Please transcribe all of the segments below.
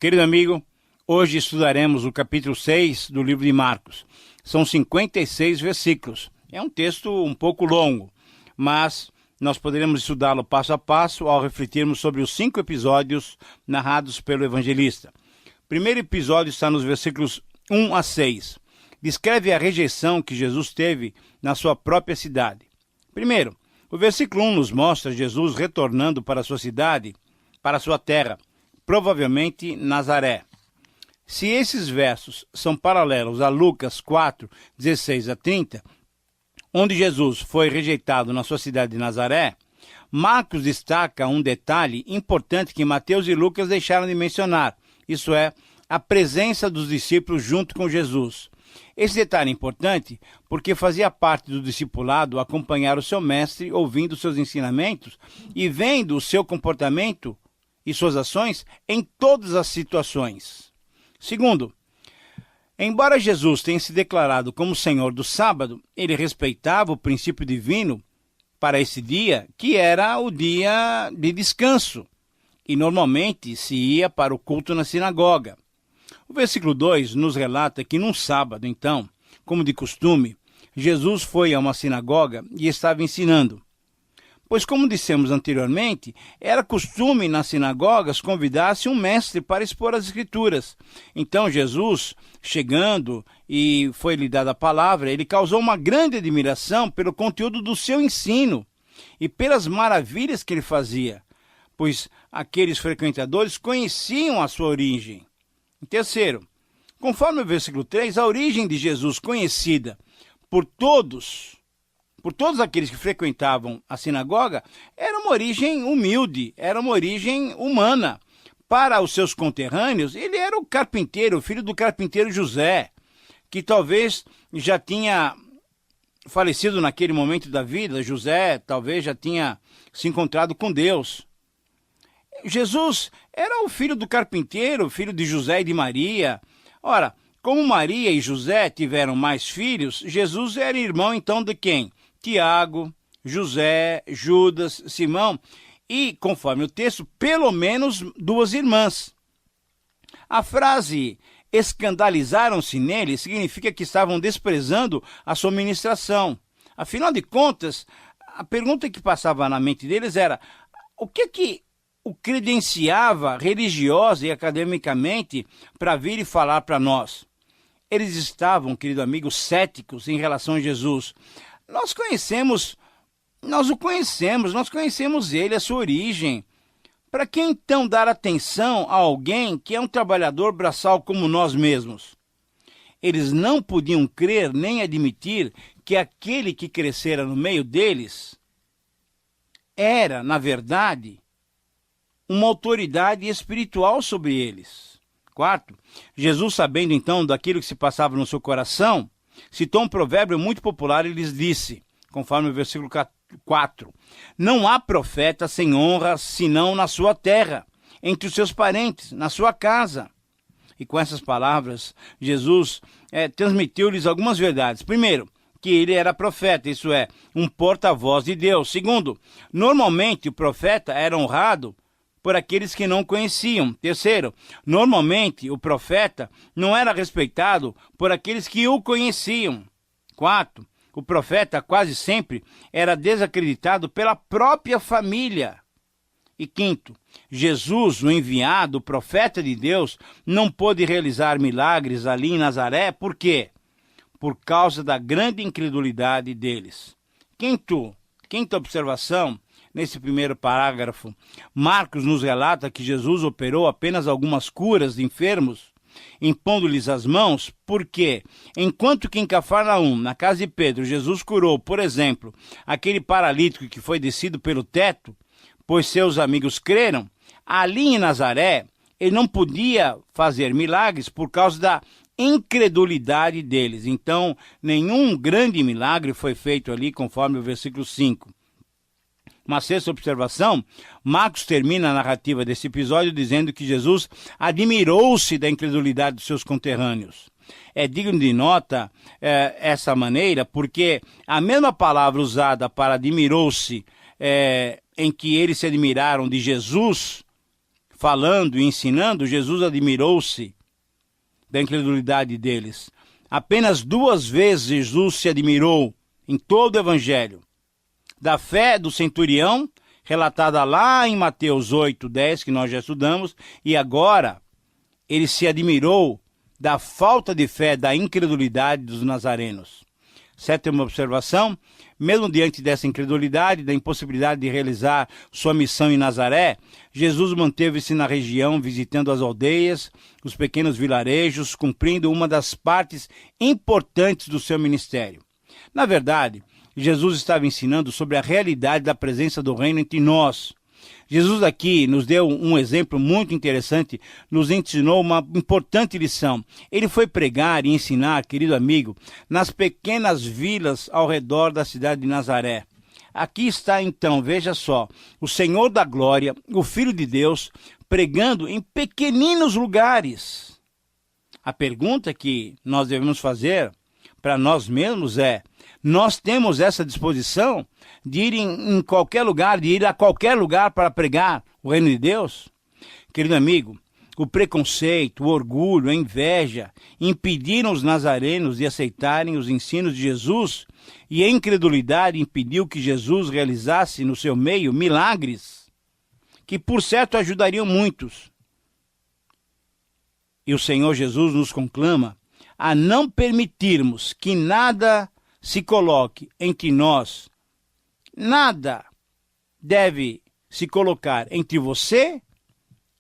Querido amigo, hoje estudaremos o capítulo 6 do livro de Marcos. São 56 versículos. É um texto um pouco longo, mas nós poderemos estudá-lo passo a passo ao refletirmos sobre os 5 episódios narrados pelo evangelista. O primeiro episódio está nos versículos 1 a 6. Descreve a rejeição que Jesus teve na sua própria cidade. Primeiro, o versículo 1 nos mostra Jesus retornando para a sua cidade, para a sua terra, provavelmente Nazaré. Se esses versos são paralelos a Lucas 4, 16 a 30, onde Jesus foi rejeitado na sua cidade de Nazaré, Marcos destaca um detalhe importante que Mateus e Lucas deixaram de mencionar, isso é, a presença dos discípulos junto com Jesus. Esse detalhe é importante porque fazia parte do discipulado acompanhar o seu mestre, ouvindo seus ensinamentos e vendo o seu comportamento e suas ações em todas as situações. Segundo, embora Jesus tenha se declarado como Senhor do sábado, ele respeitava o princípio divino para esse dia, que era o dia de descanso, e normalmente se ia para o culto na sinagoga. O versículo 2 nos relata que num sábado, então, como de costume, Jesus foi a uma sinagoga e estava ensinando. Pois, como dissemos anteriormente, era costume nas sinagogas convidar-se um mestre para expor as Escrituras. Então, Jesus, chegando e foi-lhe dada a palavra, ele causou uma grande admiração pelo conteúdo do seu ensino e pelas maravilhas que ele fazia, pois aqueles frequentadores conheciam a sua origem. Em terceiro, conforme o versículo 3, a origem de Jesus conhecida por todos aqueles que frequentavam a sinagoga, era uma origem humilde, era uma origem humana. Para os seus conterrâneos, ele era o carpinteiro, o filho do carpinteiro José, que talvez já tinha falecido naquele momento da vida. José talvez já tinha se encontrado com Deus. Jesus era o filho do carpinteiro, filho de José e de Maria. Ora, como Maria e José tiveram mais filhos, Jesus era irmão então de quem? Tiago, José, Judas, Simão e, conforme o texto, pelo menos 2 irmãs. A frase escandalizaram-se nele significa que estavam desprezando a sua ministração. Afinal de contas, a pergunta que passava na mente deles era: o que o credenciava religiosa e academicamente para vir e falar para nós? Eles estavam, querido amigo, céticos em relação a Jesus. Nós o conhecemos ele, a sua origem. Para que então dar atenção a alguém que é um trabalhador braçal como nós mesmos? Eles não podiam crer nem admitir que aquele que crescera no meio deles era, na verdade, uma autoridade espiritual sobre eles. Quarto, Jesus, sabendo então daquilo que se passava no seu coração, citou um provérbio muito popular e lhes disse, conforme o versículo 4, não há profeta sem honra senão na sua terra, entre os seus parentes, na sua casa. E com essas palavras, Jesus transmitiu-lhes algumas verdades. Primeiro, que ele era profeta, isso é, um porta-voz de Deus. Segundo, normalmente o profeta era honrado por aqueles que não conheciam. Terceiro, normalmente o profeta não era respeitado por aqueles que o conheciam. Quarto, o profeta quase sempre era desacreditado pela própria família. E quinto, Jesus, o enviado, o profeta de Deus, não pôde realizar milagres ali em Nazaré. Por quê? Por causa da grande incredulidade deles. Quinta observação. Nesse primeiro parágrafo, Marcos nos relata que Jesus operou apenas algumas curas de enfermos, impondo-lhes as mãos, porque, enquanto que em Cafarnaum, na casa de Pedro, Jesus curou, por exemplo, aquele paralítico que foi descido pelo teto, pois seus amigos creram, ali em Nazaré, ele não podia fazer milagres por causa da incredulidade deles. Então, nenhum grande milagre foi feito ali, conforme o versículo 5. Uma sexta observação, Marcos termina a narrativa desse episódio dizendo que Jesus admirou-se da incredulidade dos seus conterrâneos. É digno de nota essa maneira, porque a mesma palavra usada para admirou-se, em que eles se admiraram de Jesus, falando e ensinando, Jesus admirou-se da incredulidade deles. Apenas 2 vezes Jesus se admirou em todo o Evangelho. Da fé do centurião, relatada lá em Mateus 8:10, que nós já estudamos, e agora ele se admirou da falta de fé, da incredulidade dos nazarenos. 7ª observação: mesmo diante dessa incredulidade, da impossibilidade de realizar sua missão em Nazaré, Jesus manteve-se na região, visitando as aldeias, os pequenos vilarejos, cumprindo uma das partes importantes do seu ministério. Na verdade, Jesus estava ensinando sobre a realidade da presença do reino entre nós. Jesus aqui nos deu um exemplo muito interessante, nos ensinou uma importante lição. Ele foi pregar e ensinar, querido amigo, nas pequenas vilas ao redor da cidade de Nazaré. Aqui está então, veja só, o Senhor da Glória, o Filho de Deus, pregando em pequeninos lugares. A pergunta que nós devemos fazer para nós mesmos é: nós temos essa disposição de ir em qualquer lugar, de ir a qualquer lugar para pregar o reino de Deus? Querido amigo, o preconceito, o orgulho, a inveja impediram os nazarenos de aceitarem os ensinos de Jesus, e a incredulidade impediu que Jesus realizasse no seu meio milagres que, por certo, ajudariam muitos. E o Senhor Jesus nos conclama a não permitirmos que nada se coloque entre nós. Nada deve se colocar entre você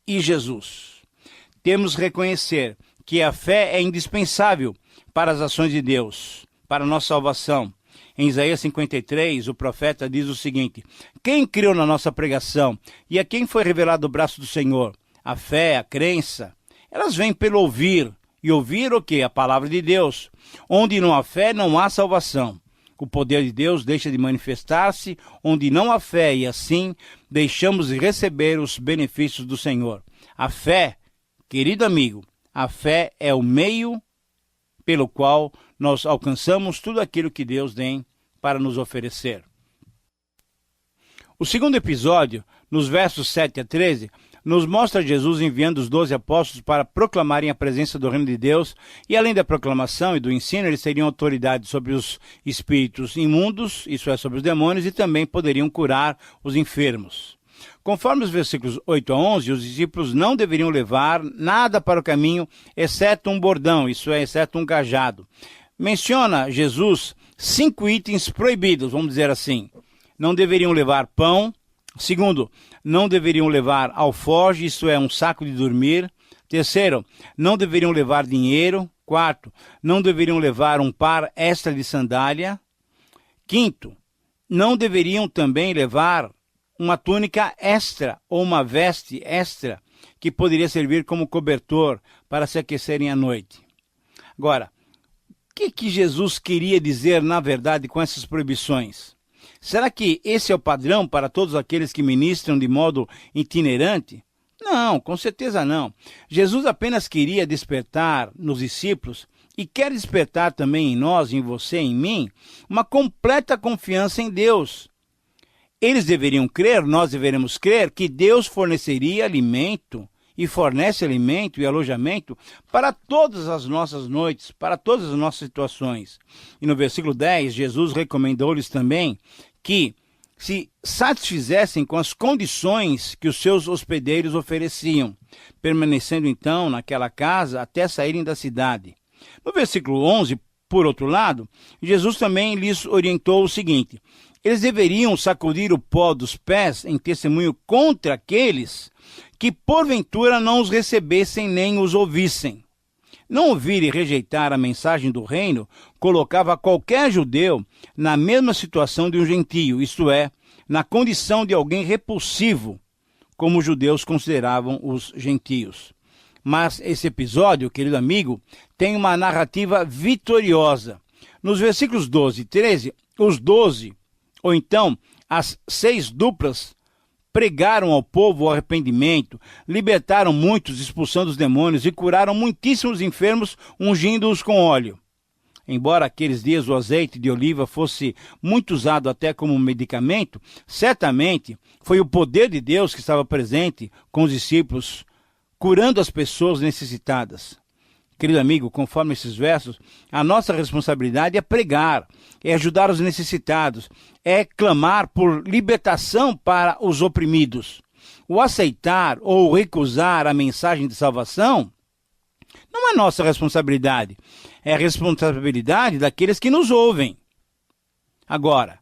e Jesus. Temos que reconhecer que a fé é indispensável para as ações de Deus, para a nossa salvação. Em Isaías 53, o profeta diz o seguinte: quem creu na nossa pregação e a quem foi revelado o braço do Senhor? A fé, a crença, elas vêm pelo ouvir. E ouvir o quê? A palavra de Deus. Onde não há fé, não há salvação. O poder de Deus deixa de manifestar-se onde não há fé, e assim deixamos de receber os benefícios do Senhor. A fé, querido amigo, a fé é o meio pelo qual nós alcançamos tudo aquilo que Deus tem para nos oferecer. O segundo episódio, nos versos 7 a 13, nos mostra Jesus enviando os 12 apóstolos para proclamarem a presença do reino de Deus, e além da proclamação e do ensino, eles teriam autoridade sobre os espíritos imundos, isso é, sobre os demônios, e também poderiam curar os enfermos. Conforme os versículos 8 a 11, os discípulos não deveriam levar nada para o caminho, exceto um bordão, isso é, exceto um cajado. Menciona Jesus 5 itens proibidos, vamos dizer assim. Não deveriam levar pão. Segundo, não deveriam levar alforje, isso é, um saco de dormir. Terceiro, não deveriam levar dinheiro. Quarto, não deveriam levar um par extra de sandália. Quinto, não deveriam também levar uma túnica extra ou uma veste extra que poderia servir como cobertor para se aquecerem à noite. Agora, o que Jesus queria dizer, na verdade, com essas proibições? Será que esse é o padrão para todos aqueles que ministram de modo itinerante? Não, com certeza não. Jesus apenas queria despertar nos discípulos, e quer despertar também em nós, em você, em mim, uma completa confiança em Deus. Eles deveriam crer, nós deveríamos crer, que Deus forneceria alimento e fornece alimento e alojamento para todas as nossas noites, para todas as nossas situações. E no versículo 10, Jesus recomendou-lhes também que se satisfizessem com as condições que os seus hospedeiros ofereciam, permanecendo então naquela casa até saírem da cidade. No versículo 11, por outro lado, Jesus também lhes orientou o seguinte: eles deveriam sacudir o pó dos pés em testemunho contra aqueles que porventura não os recebessem nem os ouvissem. Não ouvir e rejeitar a mensagem do reino colocava qualquer judeu na mesma situação de um gentio, isto é, na condição de alguém repulsivo, como os judeus consideravam os gentios. Mas esse episódio, querido amigo, tem uma narrativa vitoriosa. Nos versículos 12 e 13, os 12, ou então as 6 duplas, pregaram ao povo o arrependimento, libertaram muitos, expulsando os demônios, e curaram muitíssimos enfermos, ungindo-os com óleo. embora aqueles dias o azeite de oliva fosse muito usado até como medicamento, certamente foi o poder de Deus que estava presente com os discípulos, curando as pessoas necessitadas. Querido amigo, conforme esses versos, a nossa responsabilidade é pregar, é ajudar os necessitados, é clamar por libertação para os oprimidos. O aceitar ou recusar a mensagem de salvação não é nossa responsabilidade, é a responsabilidade daqueles que nos ouvem. Agora,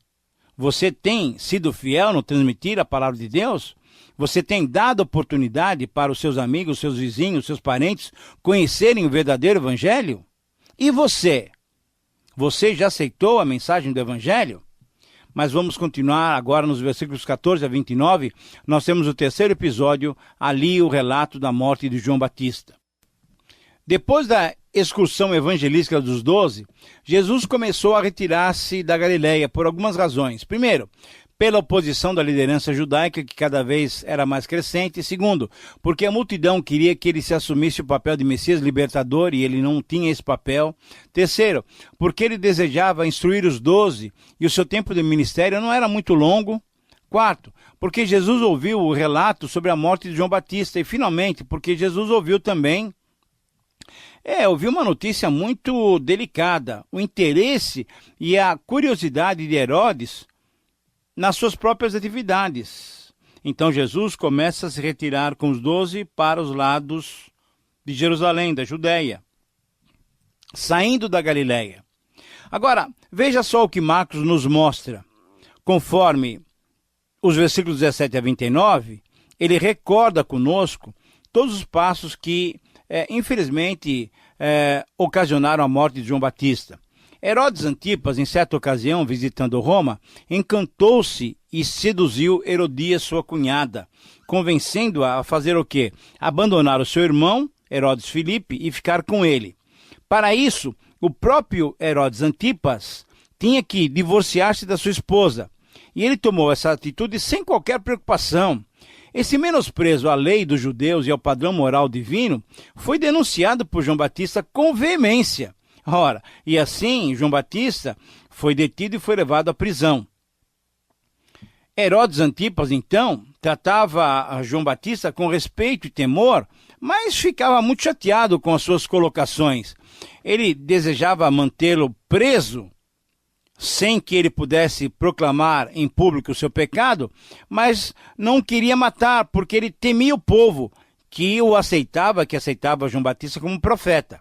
você tem sido fiel no transmitir a palavra de Deus? Você tem dado oportunidade para os seus amigos, seus vizinhos, seus parentes conhecerem o verdadeiro evangelho? E você? Você já aceitou a mensagem do evangelho? Mas vamos continuar agora nos versículos 14 a 29. Nós temos o terceiro episódio, ali o relato da morte de João Batista. Depois da excursão evangelística dos 12, Jesus começou a retirar-se da Galileia por algumas razões. Primeiro, pela oposição da liderança judaica, que cada vez era mais crescente. Segundo, porque a multidão queria que ele se assumisse o papel de Messias libertador e ele não tinha esse papel. Terceiro, porque ele desejava instruir os 12 e o seu tempo de ministério não era muito longo. Quarto, porque Jesus ouviu o relato sobre a morte de João Batista. E finalmente, porque Jesus ouviu também ouvi uma notícia muito delicada, o interesse e a curiosidade de Herodes nas suas próprias atividades. Então Jesus começa a se retirar com os 12 para os lados de Jerusalém, da Judéia, saindo da Galileia. Agora, veja só o que Marcos nos mostra. Conforme os versículos 17 a 29, ele recorda conosco todos os passos que infelizmente, ocasionaram a morte de João Batista. Herodes Antipas, em certa ocasião, visitando Roma, encantou-se e seduziu Herodias, sua cunhada, convencendo-a a fazer o quê? Abandonar o seu irmão, Herodes Filipe, e ficar com ele. Para isso, o próprio Herodes Antipas tinha que divorciar-se da sua esposa, e ele tomou essa atitude sem qualquer preocupação. Esse menosprezo à lei dos judeus e ao padrão moral divino foi denunciado por João Batista com veemência. Ora, e assim João Batista foi detido e foi levado à prisão. Herodes Antipas, então, tratava a João Batista com respeito e temor, mas ficava muito chateado com as suas colocações. Ele desejava mantê-lo preso, sem que ele pudesse proclamar em público o seu pecado, mas não queria matar, porque ele temia o povo que aceitava João Batista como profeta.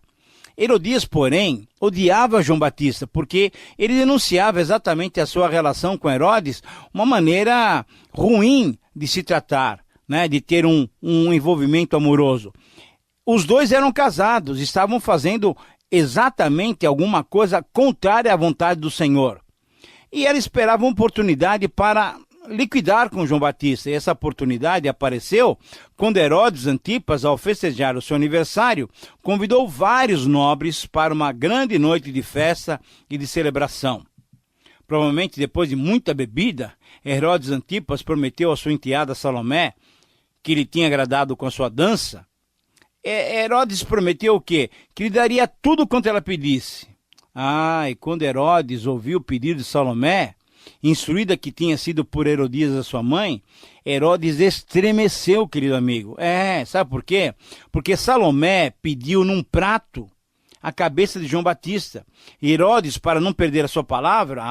Herodias, porém, odiava João Batista, porque ele denunciava exatamente a sua relação com Herodes, uma maneira ruim de se tratar, de ter um envolvimento amoroso. Os dois eram casados, estavam fazendo exatamente alguma coisa contrária à vontade do Senhor. E ela esperava uma oportunidade para liquidar com João Batista. E essa oportunidade apareceu quando Herodes Antipas, ao festejar o seu aniversário, convidou vários nobres para uma grande noite de festa e de celebração. Provavelmente depois de muita bebida, Herodes Antipas prometeu à sua enteada Salomé, que lhe tinha agradado com a sua dança. Herodes prometeu o quê? Que lhe daria tudo quanto ela pedisse. E quando Herodes ouviu o pedido de Salomé, instruída que tinha sido por Herodias, a sua mãe, Herodes estremeceu, querido amigo. Sabe por quê? Porque Salomé pediu num prato a cabeça de João Batista. E Herodes, para não perder a sua palavra,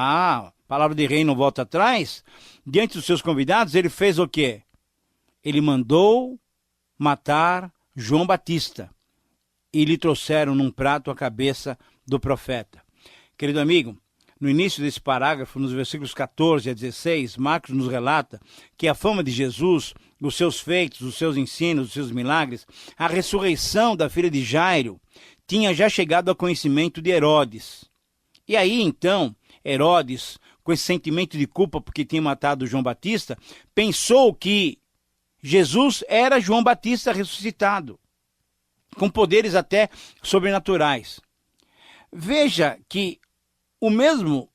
palavra de rei não volta atrás, diante dos seus convidados, ele fez o quê? Ele mandou matar João Batista, e lhe trouxeram num prato a cabeça do profeta. Querido amigo, no início desse parágrafo, nos versículos 14 a 16, Marcos nos relata que a fama de Jesus, os seus feitos, os seus ensinos, os seus milagres, a ressurreição da filha de Jairo, tinha já chegado ao conhecimento de Herodes. E aí, então, Herodes, com esse sentimento de culpa porque tinha matado João Batista, pensou que Jesus era João Batista ressuscitado, com poderes até sobrenaturais. Veja que mesmo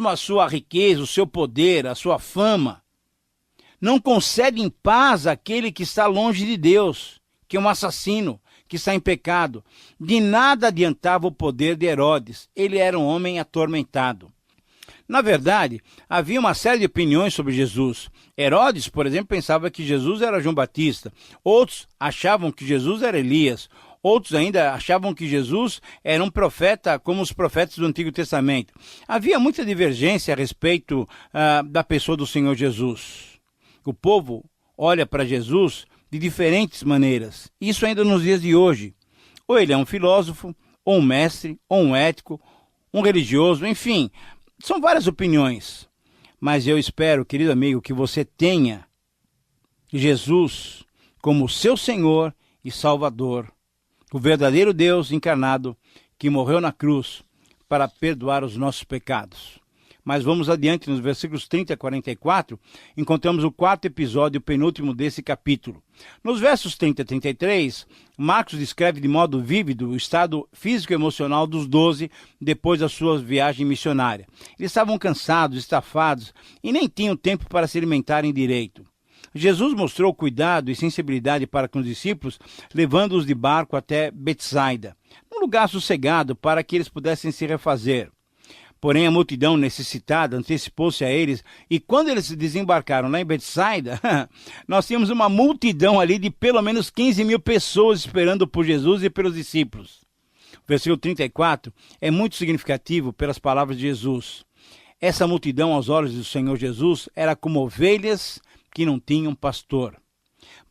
a sua riqueza, o seu poder, a sua fama, não concede em paz aquele que está longe de Deus, que é um assassino, que está em pecado. De nada adiantava o poder de Herodes. Ele era um homem atormentado. Na verdade, havia uma série de opiniões sobre Jesus. Herodes, por exemplo, pensava que Jesus era João Batista. Outros achavam que Jesus era Elias. Outros ainda achavam que Jesus era um profeta como os profetas do Antigo Testamento. Havia muita divergência a respeito da pessoa do Senhor Jesus. O povo olha para Jesus de diferentes maneiras. Isso ainda nos dias de hoje. Ou ele é um filósofo, ou um mestre, ou um ético, um religioso, enfim. São várias opiniões, mas eu espero, querido amigo, que você tenha Jesus como seu Senhor e Salvador, o verdadeiro Deus encarnado que morreu na cruz para perdoar os nossos pecados. Mas vamos adiante, nos versículos 30 a 44, encontramos o quarto episódio, o penúltimo desse capítulo. Nos versos 30 a 33, Marcos descreve de modo vívido o estado físico e emocional dos 12 depois da sua viagem missionária. Eles estavam cansados, estafados e nem tinham tempo para se alimentarem direito. Jesus mostrou cuidado e sensibilidade para com os discípulos, levando-os de barco até Betsaida, num lugar sossegado para que eles pudessem se refazer. Porém, a multidão necessitada antecipou-se a eles, e quando eles desembarcaram lá em Betsaida, nós tínhamos uma multidão ali de pelo menos 15 mil pessoas esperando por Jesus e pelos discípulos. O versículo 34 é muito significativo pelas palavras de Jesus. Essa multidão, aos olhos do Senhor Jesus, era como ovelhas que não tinham pastor.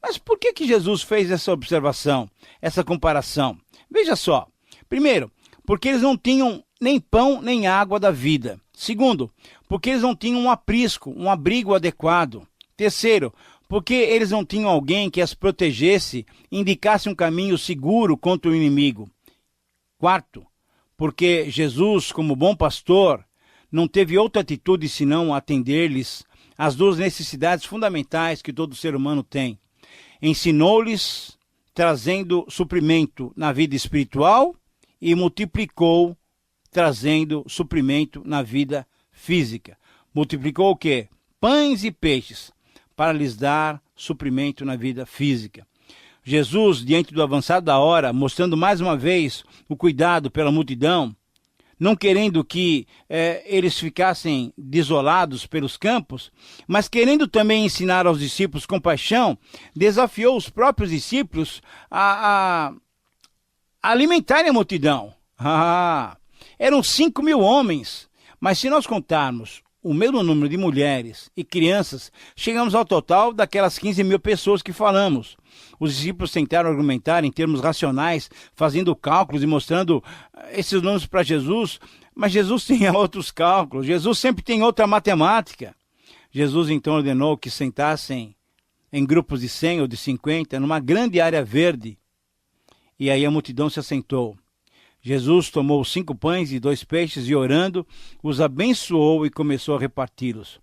Mas por que Jesus fez essa observação, essa comparação? Veja só. Primeiro, porque eles não tinham nem pão nem água da vida. Segundo, porque eles não tinham um aprisco, um abrigo adequado. Terceiro, porque eles não tinham alguém que as protegesse e indicasse um caminho seguro contra o inimigo. Quarto, porque Jesus, como bom pastor, não teve outra atitude senão atender-lhes às duas necessidades fundamentais que todo ser humano tem. Ensinou-lhes, trazendo suprimento na vida espiritual, e multiplicou, trazendo suprimento na vida física. Multiplicou o quê? Pães e peixes, para lhes dar suprimento na vida física. Jesus, diante do avançado da hora, mostrando mais uma vez o cuidado pela multidão, não querendo que eles ficassem desolados pelos campos, mas querendo também ensinar aos discípulos compaixão, desafiou os próprios discípulos a alimentarem a multidão. Eram 5 mil homens, mas se nós contarmos o mesmo número de mulheres e crianças, chegamos ao total daquelas 15 mil pessoas que falamos. Os discípulos tentaram argumentar em termos racionais, fazendo cálculos e mostrando esses números para Jesus, mas Jesus tinha outros cálculos, Jesus sempre tem outra matemática. Jesus então ordenou que sentassem em grupos de 100 ou de 50 numa grande área verde, e aí a multidão se assentou. Jesus tomou 5 pães e 2 peixes e, orando, os abençoou e começou a reparti-los.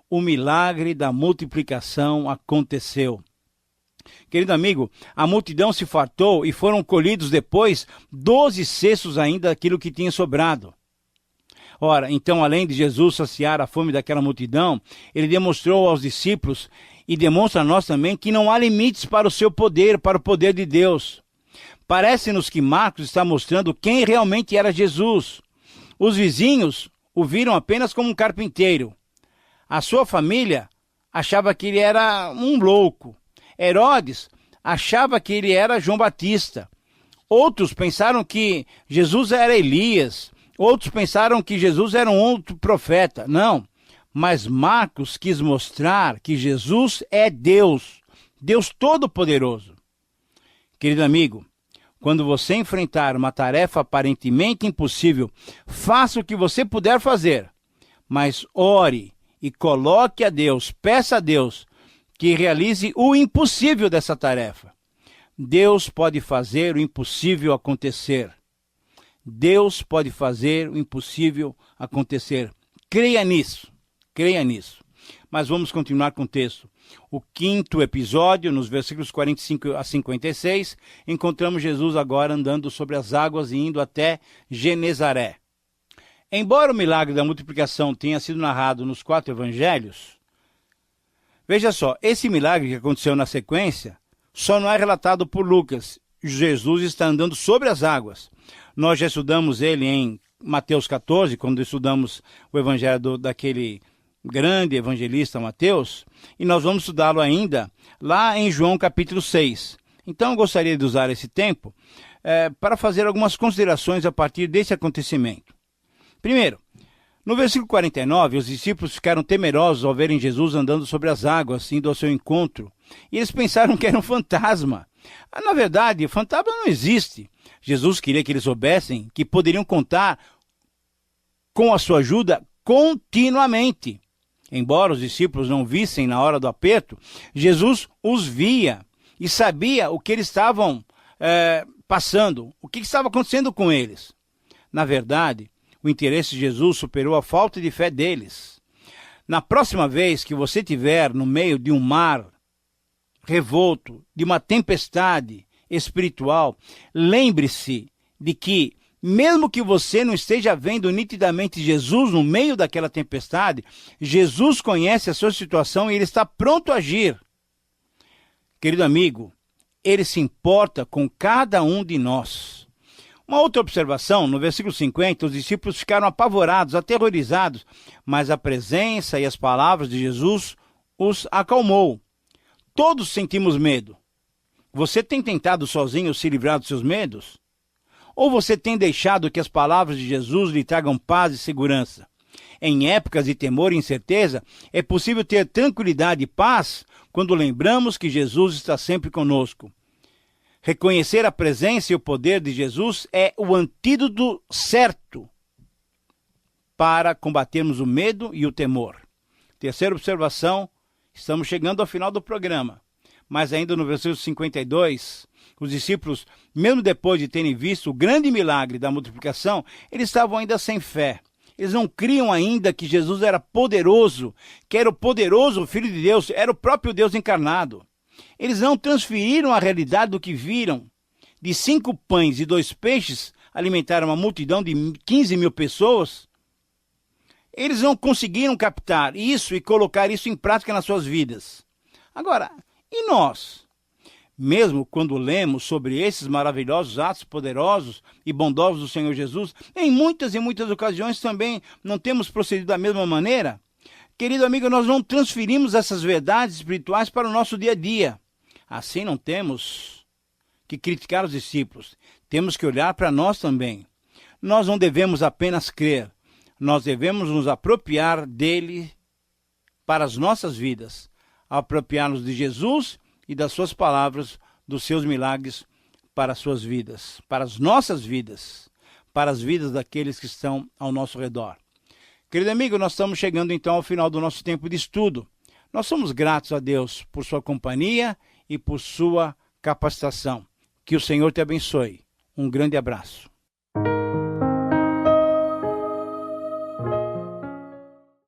O milagre da multiplicação aconteceu. Querido amigo, a multidão se fartou e foram colhidos depois 12 cestos ainda daquilo que tinha sobrado. Ora, então, além de Jesus saciar a fome daquela multidão, ele demonstrou aos discípulos e demonstra a nós também que não há limites para o seu poder, para o poder de Deus. Parece-nos que Marcos está mostrando quem realmente era Jesus. Os vizinhos o viram apenas como um carpinteiro. A sua família achava que ele era um louco. Herodes achava que ele era João Batista. Outros pensaram que Jesus era Elias. Outros pensaram que Jesus era um outro profeta. Não, mas Marcos quis mostrar que Jesus é Deus, Deus Todo-Poderoso. Querido amigo, quando você enfrentar uma tarefa aparentemente impossível, faça o que você puder fazer, mas ore e coloque a Deus, peça a Deus que realize o impossível dessa tarefa. Deus pode fazer o impossível acontecer. Deus pode fazer o impossível acontecer. Creia nisso, creia nisso. Mas vamos continuar com o texto. O quinto episódio, nos versículos 45 a 56, encontramos Jesus agora andando sobre as águas e indo até Genezaré. Embora o milagre da multiplicação tenha sido narrado nos 4 evangelhos, veja só, esse milagre que aconteceu na sequência só não é relatado por Lucas Jesus está andando sobre as águas. Nós já estudamos ele em Mateus 14, quando estudamos o evangelho daquele grande evangelista Mateus, e nós vamos estudá-lo ainda lá em João capítulo 6. Então eu gostaria de usar esse tempo para fazer algumas considerações a partir desse acontecimento. Primeiro, no versículo 49, os discípulos ficaram temerosos ao verem Jesus andando sobre as águas, indo ao seu encontro, e eles pensaram que era um fantasma. Na verdade, o fantasma não existe. Jesus queria que eles soubessem que poderiam contar com a sua ajuda continuamente. Embora os discípulos não vissem na hora do aperto, Jesus os via e sabia o que eles estavam passando, o que estava acontecendo com eles. Na verdade, o interesse de Jesus superou a falta de fé deles. Na próxima vez que você estiver no meio de um mar revolto, de uma tempestade espiritual, lembre-se de que, mesmo que você não esteja vendo nitidamente Jesus no meio daquela tempestade, Jesus conhece a sua situação e ele está pronto a agir. Querido amigo, ele se importa com cada um de nós. Uma outra observação, no versículo 50, os discípulos ficaram apavorados, aterrorizados, mas a presença e as palavras de Jesus os acalmou. Todos sentimos medo. Você tem tentado sozinho se livrar dos seus medos? Ou você tem deixado que as palavras de Jesus lhe tragam paz e segurança? Em épocas de temor e incerteza, é possível ter tranquilidade e paz quando lembramos que Jesus está sempre conosco. Reconhecer a presença e o poder de Jesus é o antídoto certo para combatermos o medo e o temor. Terceira observação, estamos chegando ao final do programa, mas ainda no versículo 52, os discípulos, mesmo depois de terem visto o grande milagre da multiplicação, eles estavam ainda sem fé. Eles não criam ainda que Jesus era poderoso, que era o poderoso Filho de Deus, era o próprio Deus encarnado. Eles não transferiram a realidade do que viram. De 5 pães e 2 peixes alimentaram uma multidão de 15 mil pessoas. Eles não conseguiram captar isso e colocar isso em prática nas suas vidas. Agora, e nós? Mesmo quando lemos sobre esses maravilhosos atos poderosos e bondosos do Senhor Jesus, em muitas e muitas ocasiões também não temos procedido da mesma maneira. Querido amigo, nós não transferimos essas verdades espirituais para o nosso dia a dia. Assim não temos que criticar os discípulos. Temos que olhar para nós também. Nós não devemos apenas crer. Nós devemos nos apropriar dele para as nossas vidas. Apropriar-nos de Jesus e das suas palavras, dos seus milagres para as suas vidas, para as nossas vidas, para as vidas daqueles que estão ao nosso redor. Querido amigo, nós estamos chegando então ao final do nosso tempo de estudo. Nós somos gratos a Deus por sua companhia e por sua capacitação. Que o Senhor te abençoe. Um grande abraço.